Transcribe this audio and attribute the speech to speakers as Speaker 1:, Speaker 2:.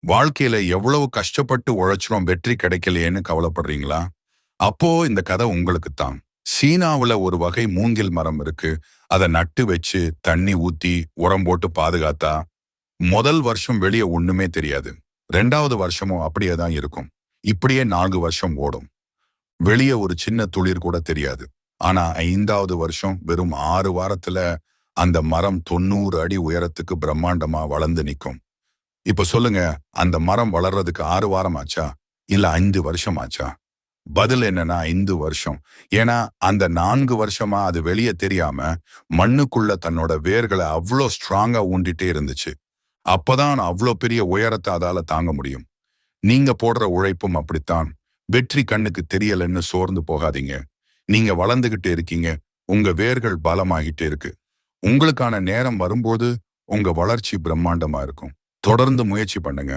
Speaker 1: வாழ்க்கையில எவ்வளவு கஷ்டப்பட்டு உழைச்சிரும் வெற்றி கிடைக்கலையேன்னு கவலைப்படுறீங்களா? அப்போ இந்த கதை உங்களுக்கு தான். சீனாவுல ஒரு வகை மூங்கில் மரம் இருக்கு. அதை நட்டு வச்சு தண்ணி ஊத்தி உரம் போட்டு பாதுகாத்தா முதல் வருஷம் வெளியே ஒண்ணுமே தெரியாது. 2வது வருஷமும் அப்படியே தான் இருக்கும். இப்படியே 4 வருஷம் ஓடும். வெளியே ஒரு சின்ன துளிர் கூட தெரியாது. ஆனா 5வது வருஷம் வெறும் 6 வாரத்துல அந்த மரம் 90 அடி உயரத்துக்கு பிரம்மாண்டமா வளர்ந்து நிக்கும். இப்ப சொல்லுங்க, அந்த மரம் வளர்றதுக்கு 6 வாரம் ஆச்சா? இல்ல 5 வருஷம் ஆச்சா? பதில் என்னன்னா 5 வருஷம். ஏன்னா அந்த 4 வருஷமா அது வெளியே தெரியாம மண்ணுக்குள்ள தன்னோட வேர்களை அவ்வளோ ஸ்ட்ராங்கா ஊண்டிட்டே இருந்துச்சு. அப்பதான் அவ்வளோ பெரிய உயரத்தை அதால தாங்க முடியும். நீங்க போடுற உழைப்பும் அப்படித்தான். வெற்றி கண்ணுக்கு தெரியலன்னு சோர்ந்து போகாதீங்க. நீங்க வளர்ந்துகிட்டே இருக்கீங்க. உங்க வேர்கள் பலமாகிட்டே இருக்கு. உங்களுக்கான நேரம் வரும்போது உங்க வளர்ச்சி பிரம்மாண்டமா இருக்கும். தொடர்ந்து முயற்சி பண்ணுங்க.